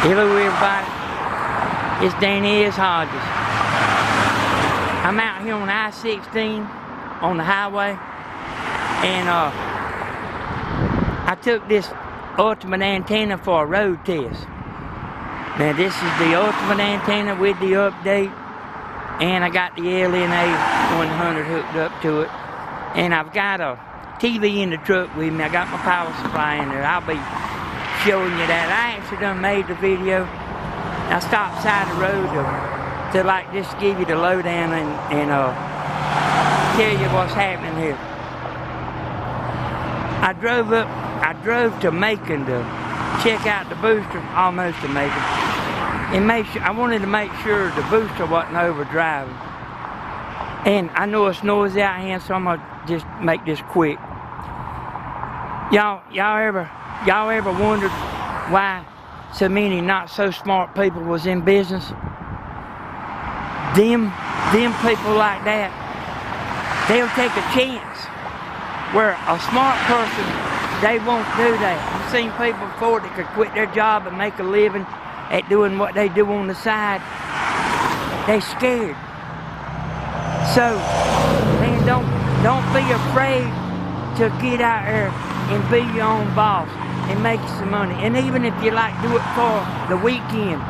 Hello everybody, it's Danny S Hodges. I'm out here on I-16 on the highway, and I took this ultimate antenna for a road test. Now this is the ultimate antenna with the update, and I got the LNA 100 hooked up to it, and I've got a TV in the truck with me. I got my power supply in there. I'll be showing you that. I actually done made the video. I stopped side the road to like just give you the lowdown and tell you what's happening here. I drove to Macon to check out the booster, almost to Macon, and I wanted to make sure the booster wasn't overdriving. And I know it's noisy out here, so I'm gonna just make this quick. Y'all ever wondered why so many not so smart people was in business? Them people like that, they'll take a chance where a smart person, they won't do that. I've seen people before that could quit their job and make a living at doing what they do on the side. They scared. So, man, don't be afraid to get out there and be your own boss and make some money. And even if you like do it for the weekend,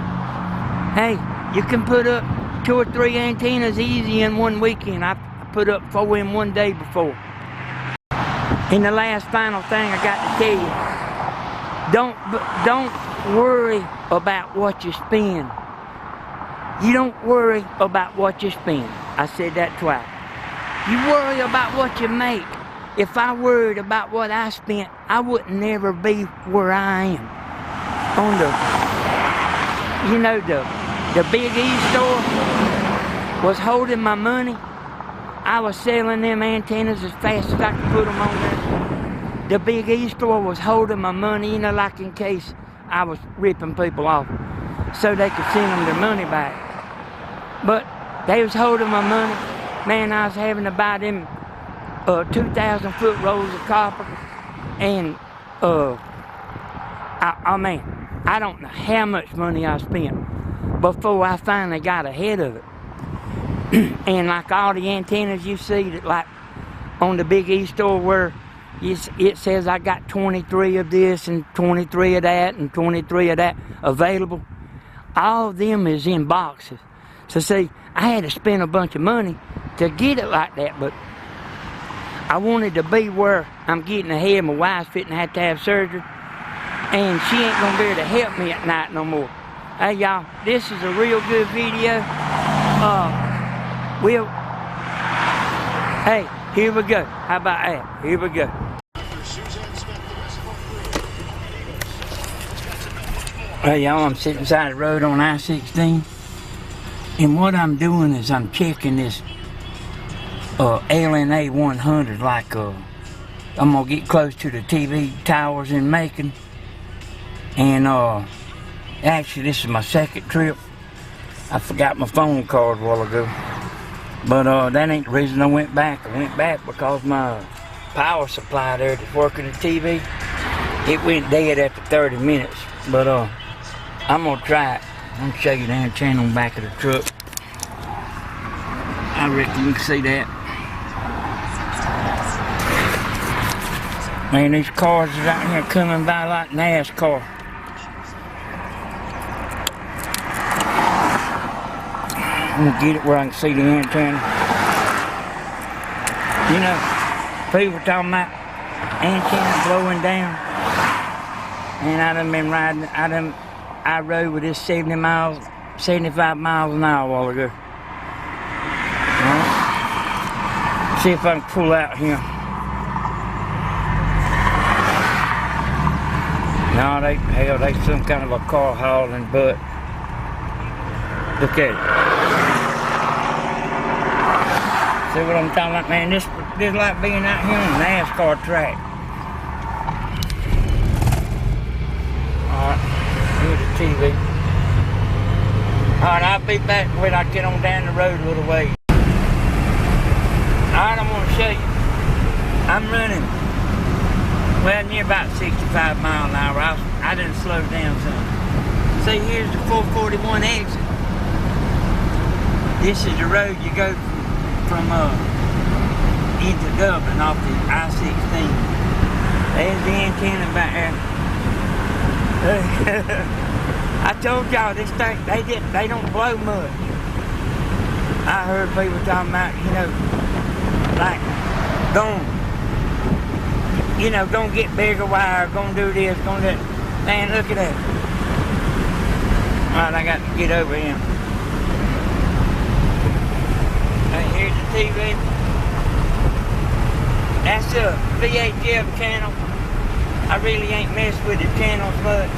hey, you can put up 2 or 3 antennas easy in one weekend. I put up 4 in one day before. And the last final thing I got to tell you, don't worry about what you spend. You don't worry about what you spend. I said that twice. You worry about what you make. If I worried about what I spent, I would never be where I am. On the Big E store was holding my money. I was selling them antennas as fast as I could put them on there. The Big E store was holding my money, like in case I was ripping people off, so they could send them their money back. But they was holding my money. Man, I was having to buy them 2,000 foot rolls of copper, and man, I don't know how much money I spent before I finally got ahead of it. And like all the antennas you see that like on the Big E store where it says I got 23 of this and 23 of that and 23 of that available, all of them is in boxes. So see, I had to spend a bunch of money to get it like that, but I wanted to be where I'm getting ahead. My wife's fitting to have surgery, and she ain't gonna be able to help me at night no more. Hey y'all, this is a real good video. Hey, here we go. How about that? Here we go. Hey y'all, I'm sitting beside the road on I-16, and what I'm doing is I'm checking this LNA 100, like I'm gonna get close to the TV towers in Macon. And actually this is my second trip. I forgot my phone card a while ago, but that ain't the reason I went back. I went back because my power supply there that's working the TV, it went dead after 30 minutes. But I'm gonna try it. I'm gonna show you the antenna on the back of the truck. I reckon you can see that. Man, these cars is out here coming by like NASCAR. I'm gonna get it where I can see the antenna. People talking about antenna blowing down. And I done been riding, I rode with this 75 miles an hour a while ago. Alright. See if I can pull out here. No, they some kind of a car hauling butt. Look at it. See what I'm talking about, man? This like being out here on a NASCAR track. Alright, here's the TV. Alright, I'll be back when I get on down the road a little way. Alright, I'm gonna show you. I'm running well near about 65 miles an hour. I didn't slow down some. See, here's the 441 exit. This is the road you go from into Dublin off the I-16. There's the antenna back there. I told y'all this thing, they don't blow much. I heard people talking about, you know, like, gonna get bigger wire, gonna do this, gonna do that. Man, look at that. Alright, I got to get over him. Right, here's the TV. That's a VHF channel. I really ain't messed with the channels much.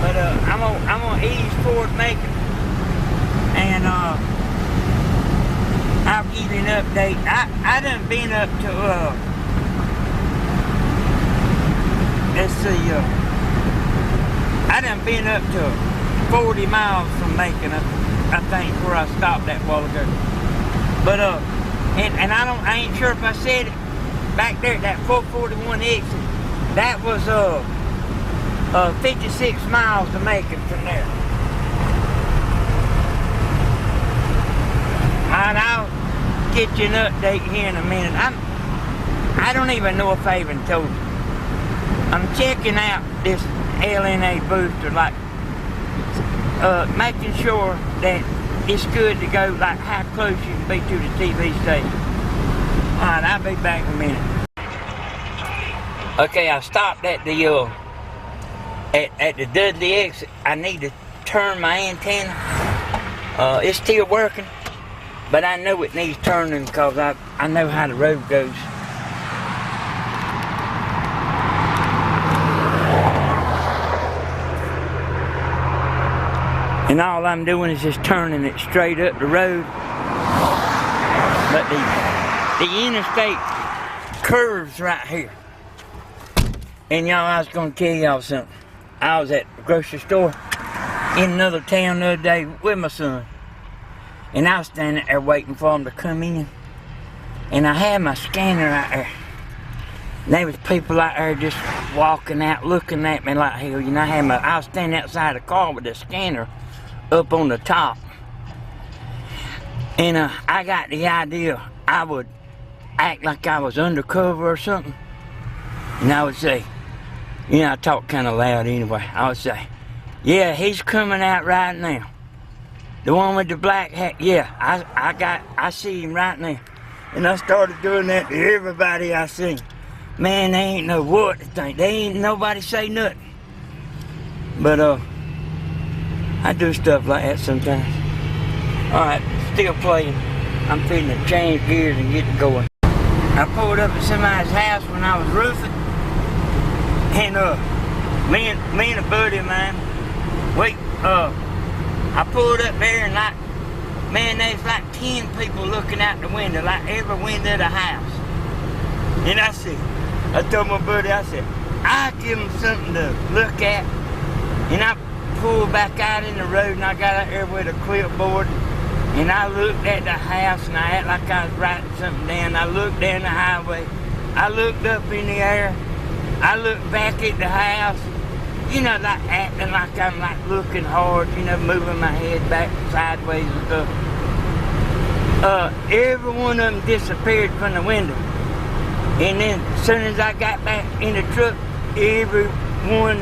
But I'm gonna ease forward making. And I'll give you an update. I done been up to let's see, I done been up to 40 miles from Macon, I think, where I stopped that while ago. But and I ain't sure if I said it back there, that 441 exit, that was 56 miles to Macon from there. And I'll get you an update here in a minute. I don't even know if I even told you. I'm checking out this LNA booster, like making sure that it's good to go, like how close you can be to the TV station. Alright, I'll be back in a minute. Okay, I stopped at the at the Dudley exit. I need to turn my antenna. It's still working, but I know it needs turning because I know how the road goes. And all I'm doing is just turning it straight up the road. But the interstate curves right here. And y'all, I was gonna tell y'all something. I was at the grocery store in another town the other day with my son. And I was standing there waiting for him to come in. And I had my scanner out there. And there was people out there just walking out, looking at me like hell. You know, I was standing outside the car with the scanner up on the top. And I got the idea I would act like I was undercover or something. And I would say, you know, I talk kind of loud anyway. I would say, yeah, he's coming out right now. The one with the black hat, yeah, I see him right now. And I started doing that to everybody I see. Man, they ain't know what to think. They ain't nobody say nothing. But I do stuff like that sometimes. Alright, still playing. I'm fitting to change gears and get it going. I pulled up at somebody's house when I was roofing. And me and a buddy of mine, I pulled up there and like, man, there's like 10 people looking out the window, like every window of the house. And I told my buddy, I said, I'll give them something to look at. And I pulled back out in the road and I got out there with a clipboard and I looked at the house and I acted like I was writing something down. I looked down the highway. I looked up in the air. I looked back at the house. You know, like acting like I'm like looking hard, you know, moving my head back sideways and stuff. Every one of them disappeared from the window. And then as soon as I got back in the truck, every one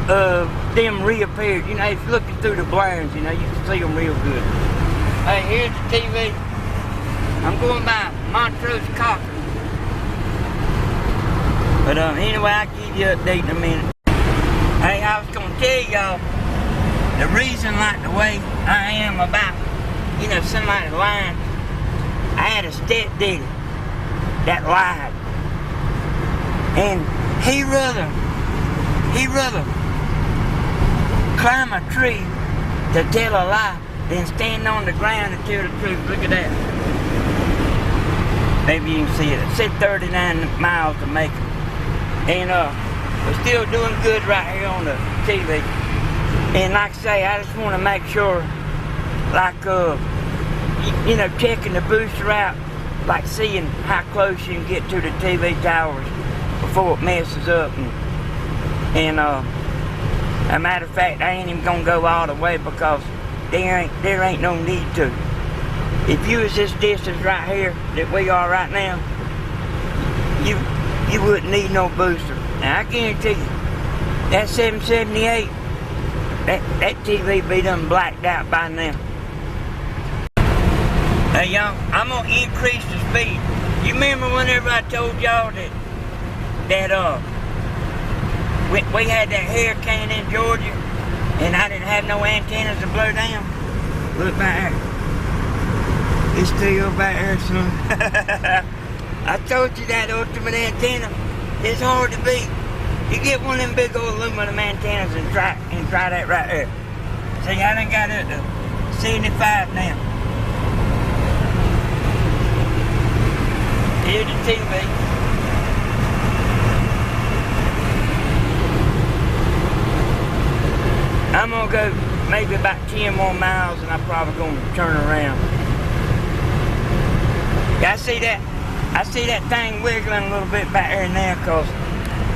of them reappeared. You know, it's looking through the blinds, you know, you can see them real good. Hey, here's the TV. I'm going by Montrose Coffee. But anyway, I'll give you an update in a minute. Hey, I was gonna tell y'all the reason like the way I am about, you know, somebody lying. I had a stepdaddy that lied. And he rather climb a tree to tell a lie than stand on the ground and tell the truth. Look at that. Maybe you can see it. It said 39 miles to make it. And we're still doing good right here on the TV. And like I say, I just want to make sure, like, you know, checking the booster out, like seeing how close you can get to the TV towers before it messes up. And a matter of fact, I ain't even gonna go all the way because there ain't no need to. If you was this distance right here that we are right now, you wouldn't need no booster. Now I guarantee you, that 778, that TV be done blacked out by now. Hey y'all, I'm gonna increase the speed. You remember whenever I told y'all that we had that hurricane in Georgia and I didn't have no antennas to blow down? Look back there. It's still back there, son. I told you that ultimate antenna is hard to beat. You get one of them big old aluminum antennas and try that right there. See, I done got it to 75 now. Here's the TV. I'm gonna go maybe about 10 more miles and I'm probably gonna turn around. Yeah, I see that thing wiggling a little bit back there now, cause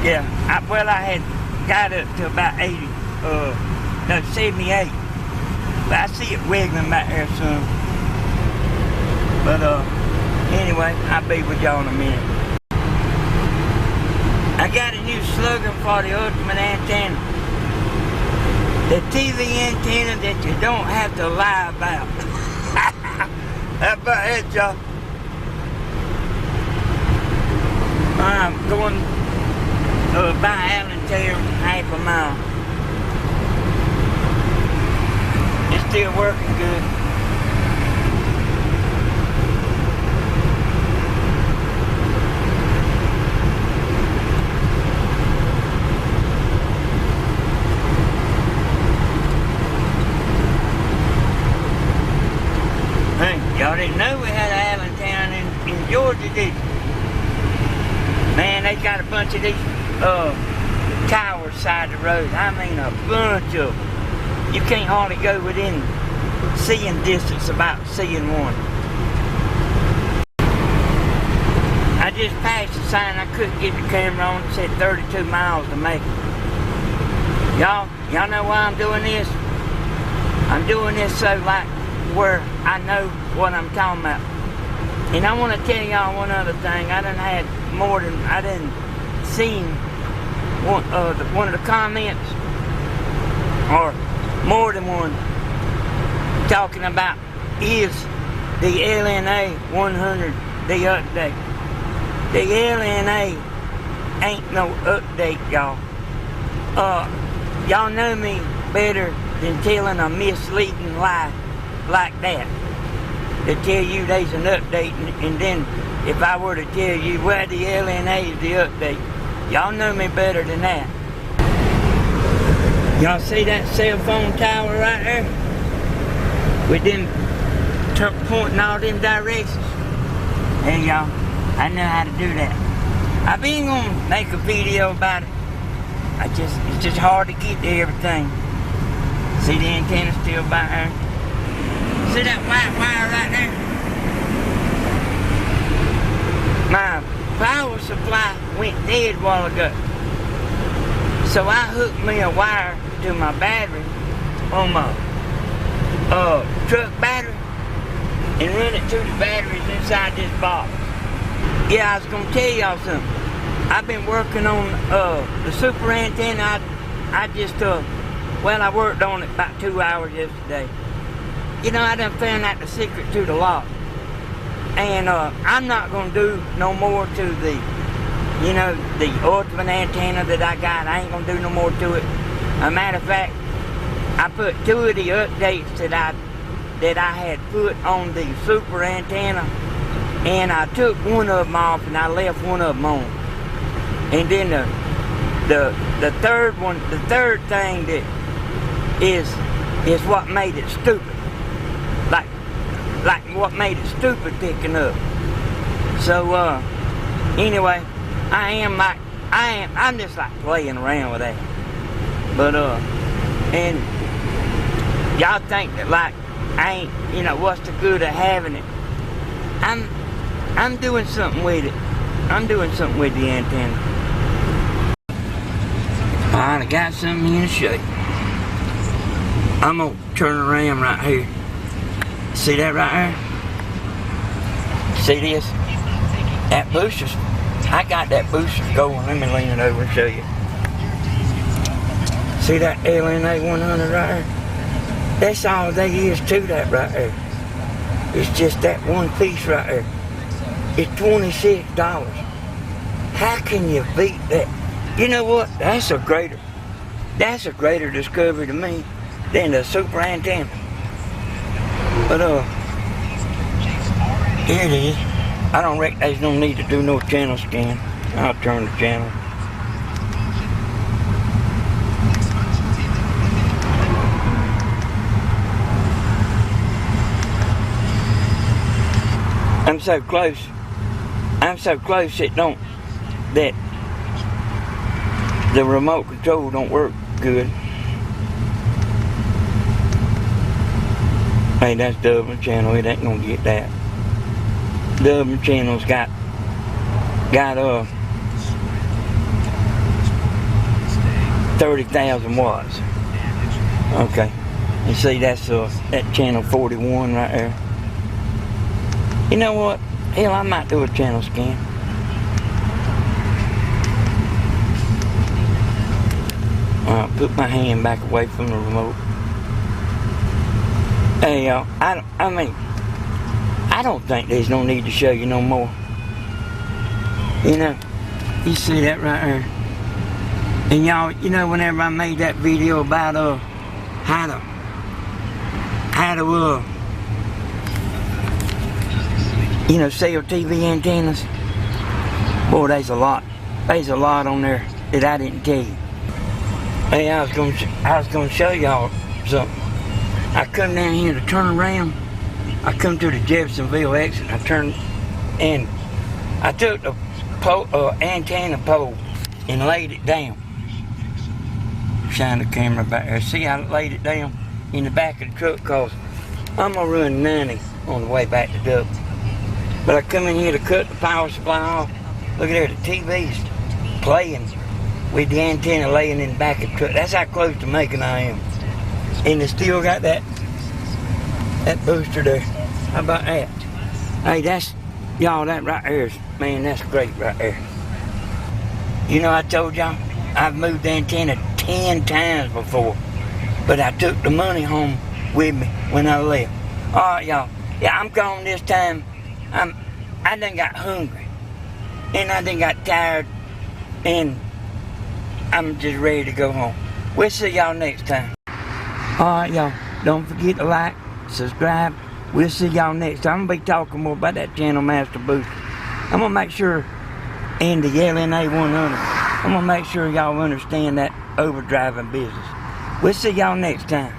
yeah, I had got up to about 78, but I see it wiggling back there some. But anyway, I'll be with y'all in a minute. I got a new slogan for the ultimate antenna. The TV antenna that you don't have to lie about. How about that, y'all? I'm going by Allentown, half a mile. It's still working good. Hey, y'all didn't know we had an Allentown in Georgia, did you? Man, they got a bunch of these towers side the road. I mean a bunch of them. You can't hardly go within seeing distance about seeing one. I just passed the sign. I couldn't get the camera on. It said 32 miles to make it. Y'all know why I'm doing this? I'm doing this so like where I know what I'm talking about. And I want to tell y'all one other thing. I done seen one of the comments, or more than one, talking about is the LNA 100 the update. The LNA ain't no update, y'all. Y'all know me better than telling a misleading lie like that. To tell you there's an update, and then if I were to tell you, well, the LNA is the update, y'all know me better than that. Y'all see that cell phone tower right there? With them pointing all them directions? Hey y'all, I know how to do that. I've been gonna make a video about it. It's just hard to get to everything. See the antenna still back there? See that white wire right there? My power supply went dead a while ago. So I hooked me a wire to my battery on my truck battery and run it to the batteries inside this box. Yeah, I was gonna tell y'all something. I've been working on the super antenna. I worked on it about 2 hours yesterday. You know, I done found out the secret to the lock. And I'm not gonna do no more to the ultimate antenna that I got. I ain't gonna do no more to it. As a matter of fact, I put 2 of the updates that I had put on the super antenna, and I took one of them off and I left one of them on. And then the third thing that is what made it stupid. Like what made it stupid picking up. So anyway, I'm just like playing around with that. But and y'all think that like I ain't, what's the good of having it? I'm doing something with it. I'm doing something with the antenna. Alright, I got something here to show you. I'm gonna turn around right here. See that right there? See this? That booster, I got that booster going. Let me lean it over and show you. See that LNA 100 right there? That's all there is to that right there. It's just that one piece right there. It's $26. How can you beat that? You know what? That's a greater discovery to me than the super antenna. But here it is. I don't reckon there's no need to do no channel scan. I'll turn the channel. I'm so close that the remote control don't work good. Hey, that's Dublin channel. It ain't gonna get that. Dublin channel's got 30,000 watts. Okay, you see that's that channel 41 right there. You know what? Hell, I might do a channel scan. I'll put my hand back away from the remote. Hey, y'all, I don't think there's no need to show you no more. You know, you see that right there. And y'all, you know, whenever I made that video about how to you know, sell TV antennas, boy, there's a lot on there that I didn't tell you. Hey, I was gonna show y'all something. I come down here to turn around. I come to the Jeffersonville exit. I turned and I took the antenna pole and laid it down. Shine the camera back there. See, I laid it down in the back of the truck because I'm gonna run 90 on the way back to Dublin. But I come in here to cut the power supply off. Look at there, the TV's playing with the antenna laying in the back of the truck. That's how close to making I am. And they still got that booster there. How about that? Hey, that's, y'all, that right there is, man, that's great right there. You know, I told y'all, I've moved the antenna 10 times before, but I took the money home with me when I left. All right, y'all. Yeah, I'm gone this time. I done got hungry, and I done got tired, and I'm just ready to go home. We'll see y'all next time. Alright, y'all, don't forget to like, subscribe. We'll see y'all next time. I'm going to be talking more about that Channel Master booster. I'm going to make sure, and the LNA 100, I'm going to make sure y'all understand that overdriving business. We'll see y'all next time.